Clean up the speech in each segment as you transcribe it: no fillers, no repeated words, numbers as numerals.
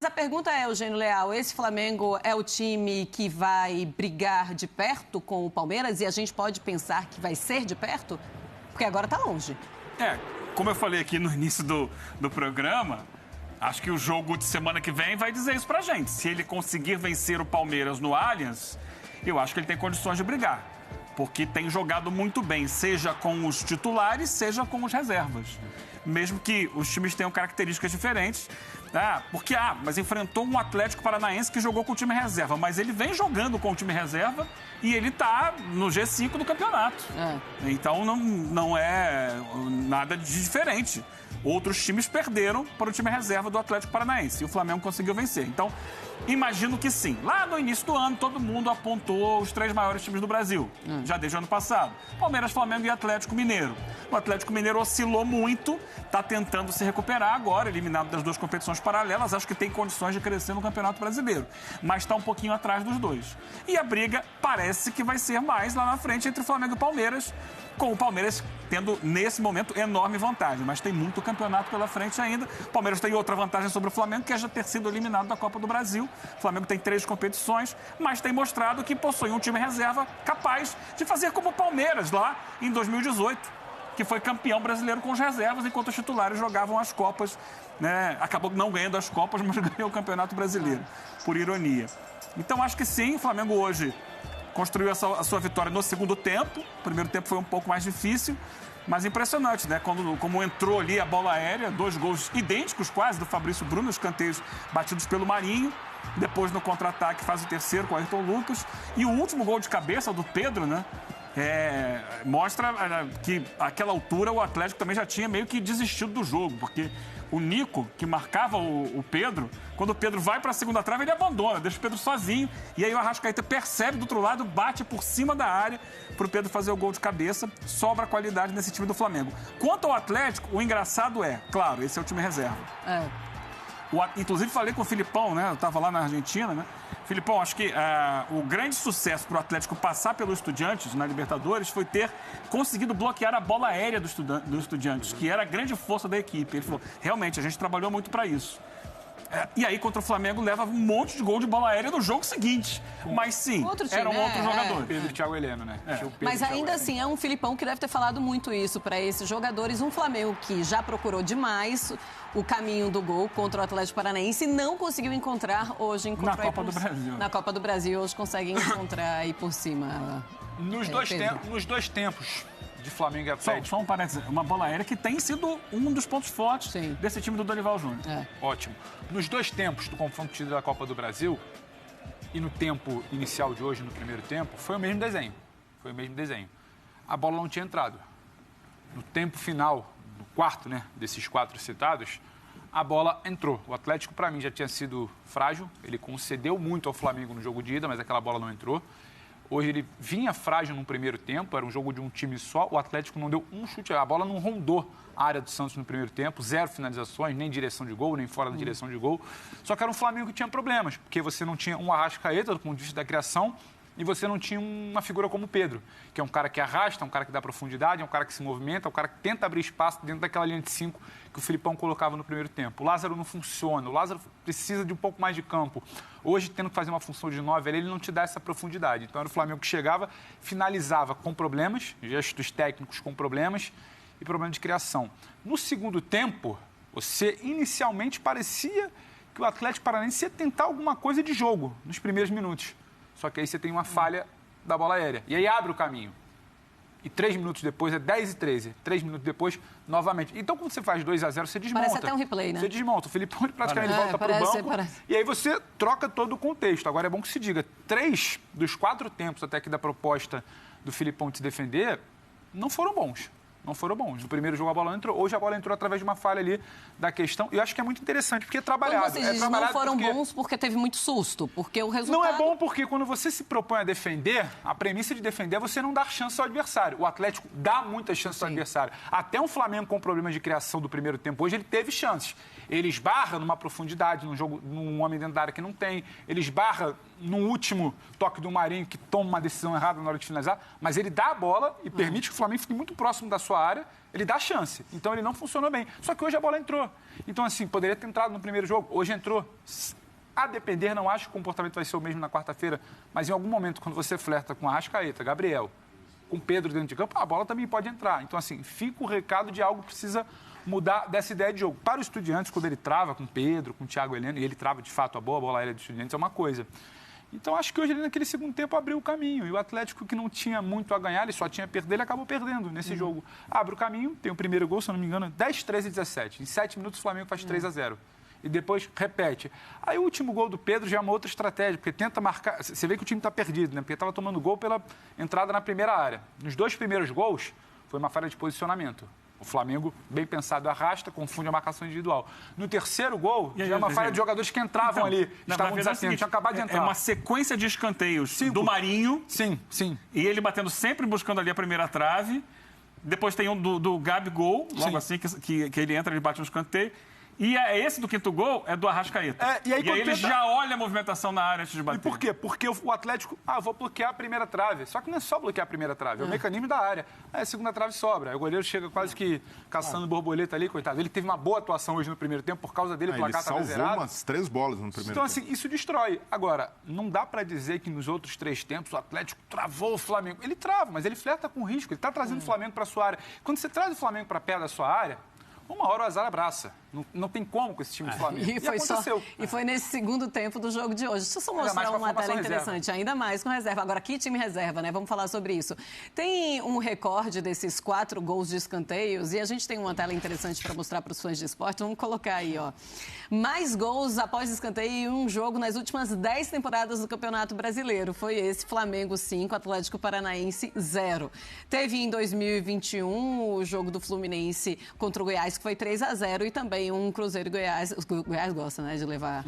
a pergunta é, Eugênio Leal, esse Flamengo é o time que vai brigar de perto com o Palmeiras e a gente pode pensar que vai ser de perto? Porque agora está longe. Como eu falei aqui no início do programa, acho que o jogo de semana que vem vai dizer isso pra gente. Se ele conseguir vencer o Palmeiras no Allianz, eu acho que ele tem condições de brigar. Porque tem jogado muito bem, seja com os titulares, seja com os reservas. Mesmo que os times tenham características diferentes. Mas enfrentou um Atlético Paranaense que jogou com o time reserva. Mas ele vem jogando com o time reserva e ele está no G5 do campeonato. Então não é nada de diferente. Outros times perderam para o time reserva do Atlético Paranaense e o Flamengo conseguiu vencer. Então, imagino que sim. Lá no início do ano, todo mundo apontou os 3 maiores times do Brasil, já desde o ano passado. Palmeiras, Flamengo e Atlético Mineiro. O Atlético Mineiro oscilou muito, está tentando se recuperar agora, eliminado das 2 competições paralelas. Acho que tem condições de crescer no Campeonato Brasileiro, mas está um pouquinho atrás dos 2. E a briga parece que vai ser mais lá na frente entre Flamengo e Palmeiras, com o Palmeiras tendo, nesse momento, enorme vantagem. Mas tem muito campeonato pela frente ainda. O Palmeiras tem outra vantagem sobre o Flamengo, que é já ter sido eliminado da Copa do Brasil. O Flamengo tem 3 competições, mas tem mostrado que possui um time reserva capaz de fazer como o Palmeiras lá em 2018, que foi campeão brasileiro com os reservas, enquanto os titulares jogavam as Copas, né? Acabou não ganhando as Copas, mas ganhou o Campeonato Brasileiro, por ironia. Então, acho que sim, o Flamengo hoje construiu a sua vitória no segundo tempo. O primeiro tempo foi um pouco mais difícil, mas impressionante, né? Como entrou ali a bola aérea, 2 gols idênticos quase do Fabrício Bruno, escanteios batidos pelo Marinho. Depois, no contra-ataque, faz o terceiro com o Ayrton Lucas. E o último gol de cabeça do Pedro, né? Mostra que, àquela altura, o Atlético também já tinha meio que desistido do jogo, porque o Nico, que marcava o Pedro, quando o Pedro vai para a segunda trave, ele abandona, deixa o Pedro sozinho, e aí o Arrascaeta percebe do outro lado, bate por cima da área para o Pedro fazer o gol de cabeça, sobra qualidade nesse time do Flamengo. Quanto ao Atlético, o engraçado claro, esse é o time reserva. Inclusive, falei com o Filipão, né? Eu estava lá na Argentina, né? Filipão, acho que o grande sucesso para o Atlético passar pelo Estudiantes na Libertadores foi ter conseguido bloquear a bola aérea do Estudiantes, que era a grande força da equipe. Ele falou, realmente, a gente trabalhou muito para isso. E aí, contra o Flamengo, leva um monte de gol de bola aérea no jogo seguinte. Mas sim, eram outros jogadores. Pedro e Thiago Heleno, né? Mas ainda assim, é um Filipão que deve ter falado muito isso para esses jogadores. Um Flamengo que já procurou demais o caminho do gol contra o Atlético Paranaense e não conseguiu encontrar hoje. Na Copa do Brasil. Na Copa do Brasil, hoje consegue encontrar aí por cima. Nos dois tempos de Flamengo e Atlético. Só um parênteses, uma bola aérea que tem sido um dos pontos fortes desse time do Dorival Júnior. Ótimo. Nos 2 tempos do confronto tido da Copa do Brasil e no tempo inicial de hoje, no primeiro tempo, foi o mesmo desenho. A bola não tinha entrado. No tempo final, no quarto, né, desses 4 citados, a bola entrou. O Atlético, para mim, já tinha sido frágil. Ele concedeu muito ao Flamengo no jogo de ida, mas aquela bola não entrou. Hoje ele vinha frágil no primeiro tempo, era um jogo de um time só. O Atlético não deu um chute, a bola não rondou a área do Santos no primeiro tempo, 0 finalizações, nem direção de gol, nem fora da direção de gol. Só que era um Flamengo que tinha problemas, porque você não tinha um Arrascaeta do ponto de vista da criação e você não tinha uma figura como o Pedro, que é um cara que arrasta, um cara que dá profundidade, é um cara que se movimenta, é um cara que tenta abrir espaço dentro daquela linha de 5 que o Filipão colocava no primeiro tempo. O Lázaro não funciona, o Lázaro precisa de um pouco mais de campo. Hoje, tendo que fazer uma função de 9, ele não te dá essa profundidade. Então, era o Flamengo que chegava, finalizava com problemas, gestos técnicos com problemas e problema de criação. No segundo tempo, você inicialmente parecia que o Atlético Paranaense ia tentar alguma coisa de jogo nos primeiros minutos. Só que aí você tem uma falha da bola aérea. E aí abre o caminho. E 3 minutos depois é 10-13. 3 minutos depois, novamente. Então, quando você faz 2-0, você desmonta. Parece até um replay, né? Você desmonta. O Filipão, ele praticamente volta para o banco. E aí você troca todo o contexto. Agora, é bom que se diga, 3 dos 4 tempos até aqui da proposta do Filipão de se defender não foram bons. Não foram bons. No primeiro jogo a bola entrou, hoje a bola entrou através de uma falha ali da questão. E eu acho que é muito interessante, porque é trabalhado. Quando você diz não foram bons porque teve muito susto, porque o resultado... Não é bom porque quando você se propõe a defender, a premissa de defender é você não dar chance ao adversário. O Atlético dá muitas chances ao adversário. Até um Flamengo com problemas de criação do primeiro tempo hoje, ele teve chances. Ele esbarra numa profundidade, num jogo, num homem dentro da área que não tem. Ele esbarra no último toque do Marinho, que toma uma decisão errada na hora de finalizar, mas ele dá a bola e permite que o Flamengo fique muito próximo da sua área, ele dá chance. Então ele não funcionou bem. Só que hoje a bola entrou. Então, assim, poderia ter entrado no primeiro jogo, hoje entrou. A depender, não acho que o comportamento vai ser o mesmo na quarta-feira, mas em algum momento, quando você flerta com Arrascaeta, Gabriel, com Pedro dentro de campo, a bola também pode entrar. Então, assim, fica o recado de algo que precisa mudar dessa ideia de jogo. Para o Estudiantes, quando ele trava com Pedro, com Thiago Heleno, e ele trava de fato a bola aérea do Estudiantes, é uma coisa. Então, acho que hoje ele, naquele segundo tempo, abriu o caminho. E o Atlético, que não tinha muito a ganhar, ele só tinha a perder, ele acabou perdendo nesse jogo. Abre o caminho, tem o primeiro gol, se eu não me engano, 10, 13 e 17. Em 7 minutos, o Flamengo faz 3-0. E depois repete. Aí o último gol do Pedro já é uma outra estratégia, porque tenta marcar... Você vê que o time está perdido, né? Porque estava tomando gol pela entrada na primeira área. Nos 2 primeiros gols, foi uma falha de posicionamento. O Flamengo, bem pensado, arrasta, confunde a marcação individual. No terceiro gol, já é uma falha de jogadores que entravam ali, estavam desatentos, tinham acabado de entrar. É uma sequência de escanteios 5. do Marinho. Sim. E ele batendo sempre, buscando ali a primeira trave. Depois tem um do Gabigol, logo assim que ele entra, ele bate no escanteio. E esse do quinto gol é do Arrascaeta. E aí ele já olha a movimentação na área antes de bater. E por quê? Porque o Atlético, vou bloquear a primeira trave. Só que não é só bloquear a primeira trave, é o mecanismo da área. Aí a segunda trave sobra. Aí o goleiro chega quase que caçando borboleta ali, coitado. Ele teve uma boa atuação hoje no primeiro tempo, por causa dele o placar estava zerado. Ele salvou umas 3 bolas no primeiro tempo. Então, assim, isso destrói. Agora, não dá para dizer que nos outros 3 tempos o Atlético travou o Flamengo. Ele trava, mas ele flerta com risco. Ele está trazendo o Flamengo para a sua área. Quando você traz o Flamengo para perto da sua área, uma hora o azar abraça. Não tem como com esse time do Flamengo. E aconteceu. E foi nesse segundo tempo do jogo de hoje. Deixa eu só mostrar uma tela interessante, ainda mais com reserva. Agora, que time reserva, né? Vamos falar sobre isso. Tem um recorde desses 4 gols de escanteios e a gente tem uma tela interessante para mostrar para os fãs de esporte. Vamos colocar aí, ó. Mais gols após escanteio em um jogo nas últimas 10 temporadas do Campeonato Brasileiro. Foi esse, Flamengo 5, Atlético Paranaense 0. Teve em 2021 o jogo do Fluminense contra o Goiás, que foi 3-0, e também um Cruzeiro e Goiás. O Goiás gosta, né, de levar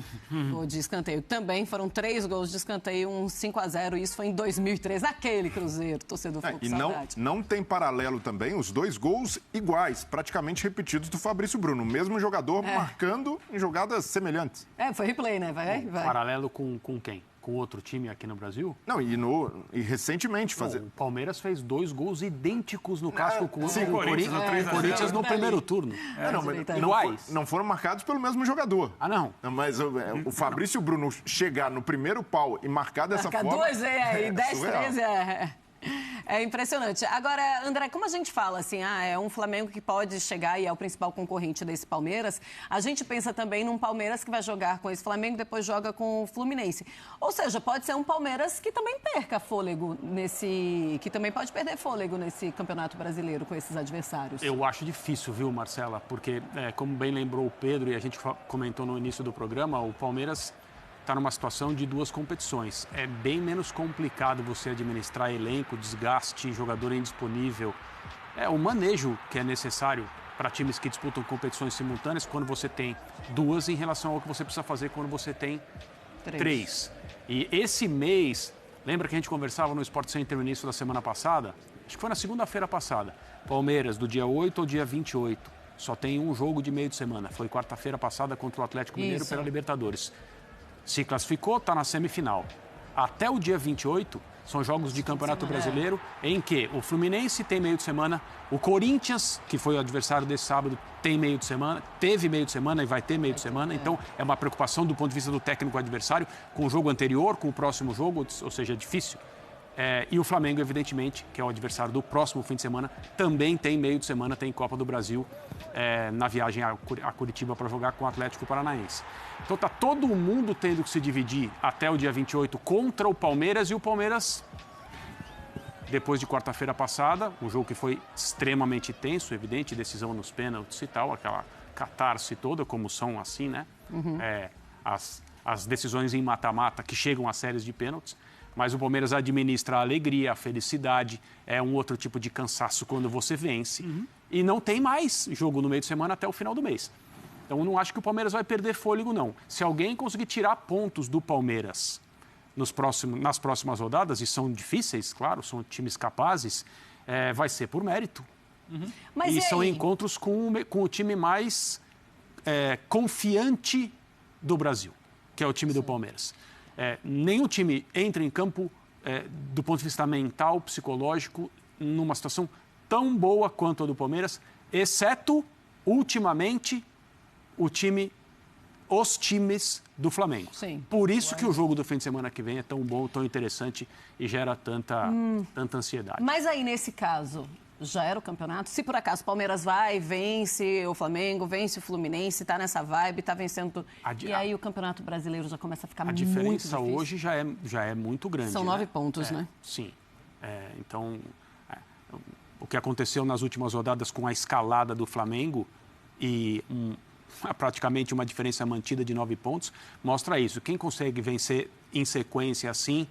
gol de escanteio. Também foram 3 gols de escanteio, um 5-0, e isso foi em 2003, naquele Cruzeiro, torcedor ficou com saudade. Não tem paralelo também os 2 gols iguais, praticamente repetidos do Fabrício Bruno. O mesmo jogador marcando em jogadas semelhantes. Foi replay, né? Vai. Paralelo com quem? Com outro time aqui no Brasil? Não, e recentemente fazer. O Palmeiras fez 2 gols idêntico no casco com o Corinthians no primeiro turno. Não foram marcados pelo mesmo jogador. Não. Mas o Fabrício Bruno chegar no primeiro pau e marcar dessa forma... 2 e 10, 13 é impressionante. Agora, André, como a gente fala assim, é um Flamengo que pode chegar e é o principal concorrente desse Palmeiras, a gente pensa também num Palmeiras que vai jogar com esse Flamengo e depois joga com o Fluminense. Ou seja, pode ser um Palmeiras que também perca fôlego que também pode perder fôlego nesse Campeonato Brasileiro com esses adversários. Eu acho difícil, viu, Marcela? Porque, como bem lembrou o Pedro e a gente comentou no início do programa, o Palmeiras está numa situação de 2 competições. É bem menos complicado você administrar elenco, desgaste, jogador indisponível. O manejo que é necessário para times que disputam competições simultâneas quando você tem 2 em relação ao que você precisa fazer quando você tem 3. E esse mês, lembra que a gente conversava no Sport Center no início da semana passada? Acho que foi na segunda-feira passada. Palmeiras, do dia 8 ao dia 28. Só tem um jogo de meio de semana. Foi quarta-feira passada contra o Atlético Mineiro pela Libertadores. Se classificou, está na semifinal. Até o dia 28, são jogos de Campeonato Brasileiro, em que o Fluminense tem meio de semana, o Corinthians, que foi o adversário desse sábado, tem meio de semana, teve meio de semana e vai ter meio de semana. Então, é uma preocupação do ponto de vista do técnico adversário, com o jogo anterior, com o próximo jogo, ou seja, é difícil. E o Flamengo, evidentemente, que é o adversário do próximo fim de semana, também tem meio de semana, tem Copa do Brasil na viagem a Curitiba para jogar com o Atlético Paranaense. Então está todo mundo tendo que se dividir até o dia 28 contra o Palmeiras, e o Palmeiras, depois de quarta-feira passada, um jogo que foi extremamente tenso, evidente, decisão nos pênaltis e tal, aquela catarse toda, como são assim, né? As decisões em mata-mata que chegam a séries de pênaltis. Mas o Palmeiras administra a alegria, a felicidade, é um outro tipo de cansaço quando você vence. E não tem mais jogo no meio de semana até o final do mês. Então, eu não acho que o Palmeiras vai perder fôlego, não. Se alguém conseguir tirar pontos do Palmeiras nas próximas rodadas, e são difíceis, claro, são times capazes, vai ser por mérito. Mas e são encontros com o time mais confiante do Brasil, que é o time do Palmeiras. Nenhum time entra em campo, do ponto de vista mental, psicológico, numa situação tão boa quanto a do Palmeiras, exceto, ultimamente, o time os times do Flamengo. Sim. Por isso que o jogo do fim de semana que vem é tão bom, tão interessante e gera tanta ansiedade. Mas aí, nesse caso, já era o campeonato? Se por acaso o Palmeiras vai, vence o Flamengo, vence o Fluminense, tá nessa vibe, tá vencendo... E aí o Campeonato Brasileiro já começa a ficar muito difícil. A diferença hoje já é muito grande. São 9 pontos, né? Sim. Então, o que aconteceu nas últimas rodadas com a escalada do Flamengo e praticamente uma diferença mantida de 9 pontos, mostra isso. Quem consegue vencer em sequência assim...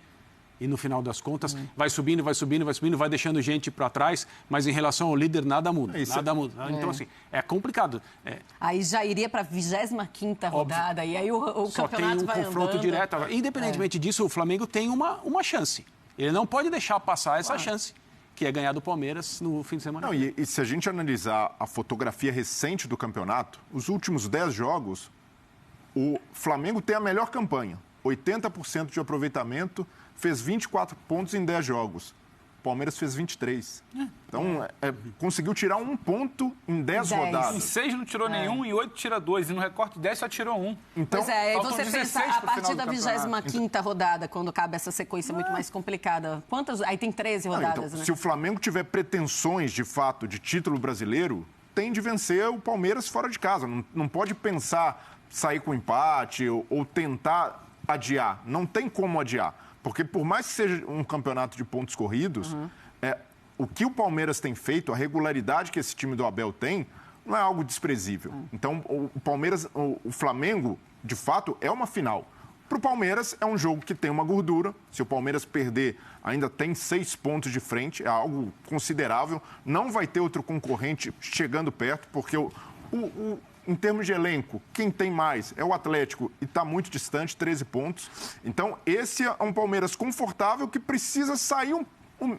E no final das contas, vai subindo, vai deixando gente para trás, mas em relação ao líder, nada muda. Nada muda. Então, assim, é complicado. Aí já iria para a 25ª rodada, e aí o só campeonato vai tem um confronto andando. direto. Independentemente disso, o Flamengo tem uma chance. Ele não pode deixar passar essa chance, que é ganhar do Palmeiras no fim de semana. Não, e se a gente analisar a fotografia recente do campeonato, os últimos 10 jogos, o Flamengo tem a melhor campanha. 80% de aproveitamento, fez 24 pontos em 10 jogos. O Palmeiras fez 23. Então, conseguiu tirar 1 ponto em 10 rodadas. Em 6 não tirou nenhum, em 8 tira 2. E no recorte de 10 só tirou 1. Então, pois aí você pensa, a partir da 25ª rodada, quando cabe essa sequência muito mais complicada, quantas? Aí tem 13 rodadas, então, né? Se o Flamengo tiver pretensões, de fato, de título brasileiro, tem de vencer o Palmeiras fora de casa. Não pode pensar sair com empate ou tentar adiar. Não tem como adiar. Porque por mais que seja um campeonato de pontos corridos, o que o Palmeiras tem feito, a regularidade que esse time do Abel tem, não é algo desprezível. Então, o Flamengo, de fato, é uma final. Para o Palmeiras, é um jogo que tem uma gordura. Se o Palmeiras perder, ainda tem 6 pontos de frente, é algo considerável. Não vai ter outro concorrente chegando perto, porque em termos de elenco, quem tem mais é o Atlético e está muito distante, 13 pontos. Então, esse é um Palmeiras confortável que precisa sair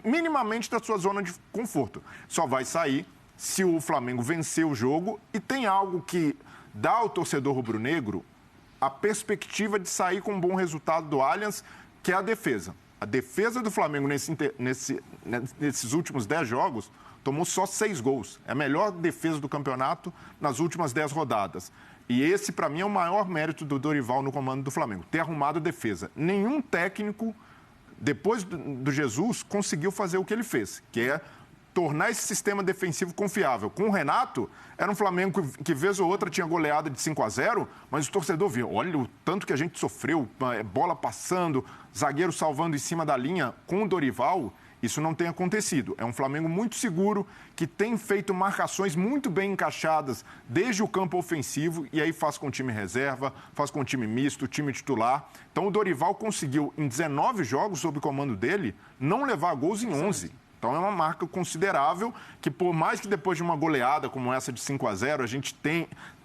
minimamente da sua zona de conforto. Só vai sair se o Flamengo vencer o jogo e tem algo que dá ao torcedor rubro-negro a perspectiva de sair com um bom resultado do Allianz, que é a defesa. A defesa do Flamengo nesses últimos 10 jogos tomou só 6 gols. É a melhor defesa do campeonato nas últimas 10 rodadas. E esse, para mim, é o maior mérito do Dorival no comando do Flamengo, ter arrumado a defesa. Nenhum técnico, depois do Jesus, conseguiu fazer o que ele fez, que é tornar esse sistema defensivo confiável. Com o Renato, era um Flamengo que vez ou outra tinha goleada de 5-0, mas o torcedor via, olha o tanto que a gente sofreu, bola passando, zagueiro salvando em cima da linha. Com o Dorival, isso não tem acontecido. É um Flamengo muito seguro, que tem feito marcações muito bem encaixadas desde o campo ofensivo, e aí faz com o time reserva, faz com o time misto, time titular. Então o Dorival conseguiu, em 19 jogos sob o comando dele, não levar gols em 11. Então é uma marca considerável que, por mais que depois de uma goleada como essa de 5-0, a gente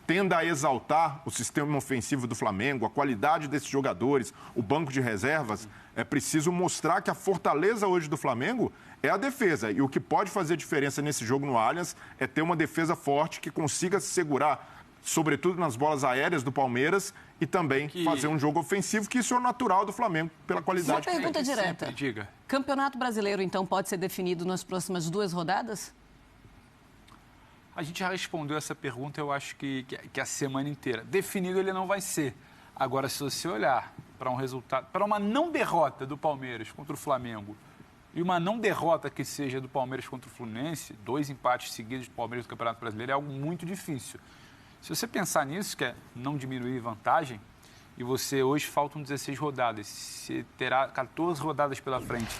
tenda a exaltar o sistema ofensivo do Flamengo, a qualidade desses jogadores, o banco de reservas, é preciso mostrar que a fortaleza hoje do Flamengo é a defesa. E o que pode fazer diferença nesse jogo no Allianz é ter uma defesa forte que consiga se segurar, sobretudo nas bolas aéreas do Palmeiras, e também fazer um jogo ofensivo, que isso é o natural do Flamengo, pela qualidade. Uma pergunta direta. Diga. Campeonato Brasileiro, então, pode ser definido nas próximas 2 rodadas? A gente já respondeu essa pergunta, eu acho que a semana inteira. Definido ele não vai ser. Agora, se você olhar para um resultado, para uma não derrota do Palmeiras contra o Flamengo e uma não derrota que seja do Palmeiras contra o Fluminense, 2 empates seguidos do Palmeiras no Campeonato Brasileiro, é algo muito difícil. Se você pensar nisso, que é não diminuir vantagem, e você hoje faltam 16 rodadas, você terá 14 rodadas pela frente.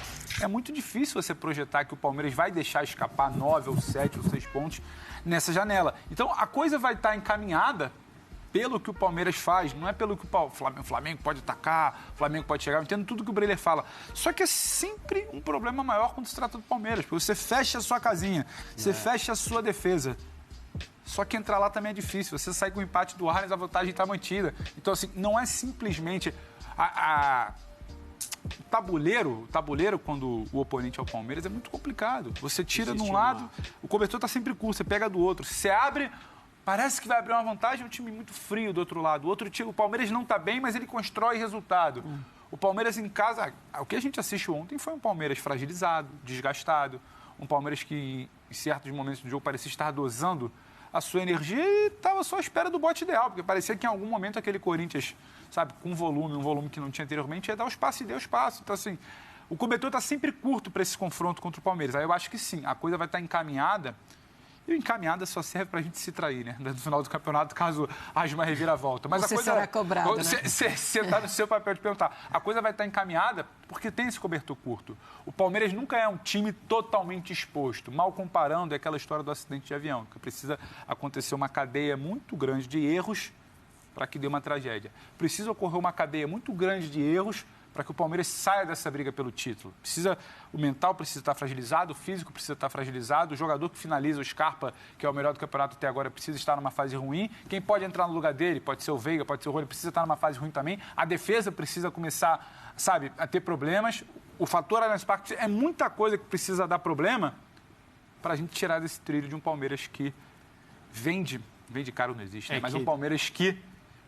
É muito difícil você projetar que o Palmeiras vai deixar escapar 9 ou 7 ou 6 pontos nessa janela. Então, a coisa vai estar encaminhada pelo que o Palmeiras faz, não é pelo que o Flamengo pode atacar, o Flamengo pode chegar. Eu entendo tudo que o Breler fala. Só que é sempre um problema maior quando se trata do Palmeiras, porque você fecha a sua casinha, você fecha a sua defesa. Só que entrar lá também é difícil. Você sai com o empate do Allianz, a vantagem está mantida. Então, assim, não é simplesmente o tabuleiro, quando o oponente é o Palmeiras, é muito complicado. Você tira de um lado, o cobertor está sempre curto, você pega do outro. Se você abre, parece que vai abrir uma vantagem, é um time muito frio do outro lado. O Palmeiras não está bem, mas ele constrói resultado. O Palmeiras em casa, o que a gente assistiu ontem foi um Palmeiras fragilizado, desgastado. Um Palmeiras que, em certos momentos do jogo, parecia estar dosando a sua energia e estava só à espera do bote ideal, porque parecia que em algum momento aquele Corinthians, sabe, com um volume que não tinha anteriormente, ia dar o espaço e deu espaço. Então, assim, o cobertor está sempre curto para esse confronto contra o Palmeiras. Aí eu acho que sim, a coisa vai estar encaminhada. E encaminhada só serve para a gente se trair, né? No final do campeonato, caso haja uma reviravolta. Mas você a coisa será cobrado, né? Você está no seu papel de perguntar. A coisa vai estar encaminhada porque tem esse cobertor curto. O Palmeiras nunca é um time totalmente exposto. Mal comparando, é aquela história do acidente de avião, que precisa acontecer uma cadeia muito grande de erros para que dê uma tragédia. Precisa ocorrer uma cadeia muito grande de erros para que o Palmeiras saia dessa briga pelo título. O mental precisa estar fragilizado, o físico precisa estar fragilizado, o jogador que finaliza, o Scarpa, que é o melhor do campeonato até agora, precisa estar numa fase ruim. Quem pode entrar no lugar dele, pode ser o Veiga, pode ser o Roller, precisa estar numa fase ruim também. A defesa precisa começar, sabe, a ter problemas. O fator Allianz Parque é muita coisa que precisa dar problema para a gente tirar desse trilho de um Palmeiras que vende caro não existe, né? Mas um Palmeiras que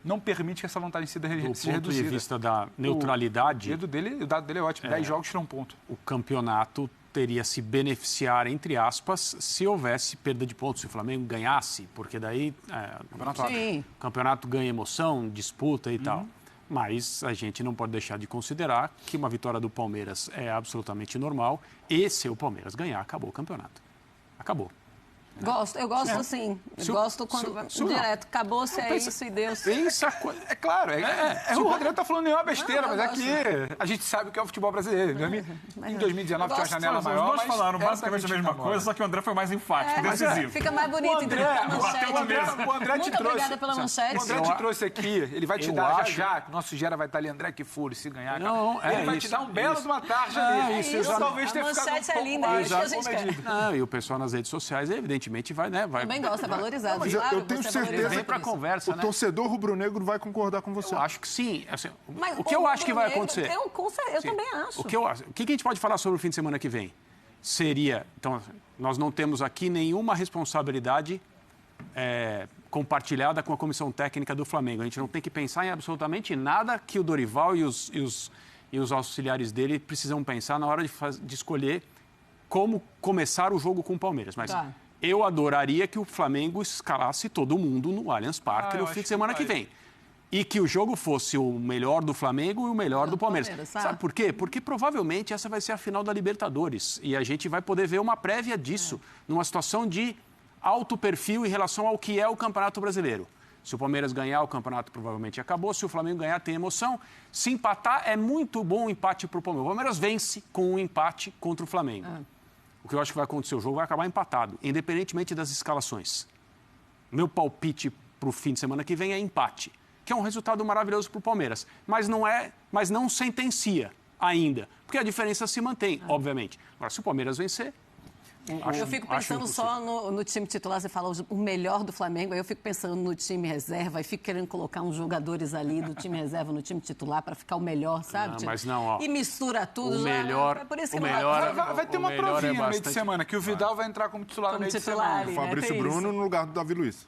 não permite que essa vantagem seja reduzida. Do ponto de vista da neutralidade... O dado dele é ótimo. 10 jogos tiram um ponto. O campeonato teria se beneficiar, entre aspas, se houvesse perda de pontos, se o Flamengo ganhasse, porque daí o campeonato ganha emoção, disputa e tal. Mas a gente não pode deixar de considerar que uma vitória do Palmeiras é absolutamente normal e se o Palmeiras ganhar, acabou o campeonato. Acabou. Eu gosto assim. Gosto quando direto. Acabou-se, é isso e Deus. É claro, o Rodrigo está falando nenhuma besteira, mas é que a gente sabe o que é o futebol brasileiro. Em 2019 tinha a janela maior. Os dois falaram basicamente a mesma coisa, só que o André foi mais enfático, decisivo. Fica mais bonito, o André te trouxe. Obrigada pela manchete. O André te trouxe aqui, ele vai te dar já. O nosso Gera vai estar ali, André Kfouri, se ganhar. Ele vai te dar um belo de uma tarja ali. Talvez tenha ficado um pouco mais. É isso que a gente quer. E o pessoal nas redes sociais, evidentemente, vai, né? Também gosta, é valorizado. Mas eu tenho certeza que para conversa, o torcedor rubro-negro vai concordar com você. Eu acho que sim. Assim, mas o que eu acho que vai acontecer? Eu também acho. O que a gente pode falar sobre o fim de semana que vem? Seria... Então, nós não temos aqui nenhuma responsabilidade compartilhada com a comissão técnica do Flamengo. A gente não tem que pensar em absolutamente nada que o Dorival e os auxiliares dele precisam pensar na hora de escolher como começar o jogo com o Palmeiras. Mas eu adoraria que o Flamengo escalasse todo mundo no Allianz Parque no fim de semana que vem. E que o jogo fosse o melhor do Flamengo e o melhor do Palmeiras. Sabe por quê? Porque provavelmente essa vai ser a final da Libertadores. E a gente vai poder ver uma prévia disso, numa situação de alto perfil em relação ao que é o Campeonato Brasileiro. Se o Palmeiras ganhar, o campeonato provavelmente acabou. Se o Flamengo ganhar, tem emoção. Se empatar, é muito bom o empate para o Palmeiras. O Palmeiras vence com um empate contra o Flamengo. O que eu acho que vai acontecer, o jogo vai acabar empatado, independentemente das escalações. Meu palpite para o fim de semana que vem é empate, que é um resultado maravilhoso para o Palmeiras, mas não sentencia ainda, porque a diferença se mantém, obviamente. Agora, se o Palmeiras vencer... Eu fico pensando só no time titular, você fala o melhor do Flamengo, aí eu fico pensando no time reserva e fico querendo colocar uns jogadores ali do time reserva no time titular para ficar o melhor, sabe? Mas não, ó. E mistura tudo. O melhor, é por isso que vai ter uma provinha no meio de semana, que o Vidal vai entrar como titular no meio de semana. O Fabrício Bruno no lugar do Davi Luiz.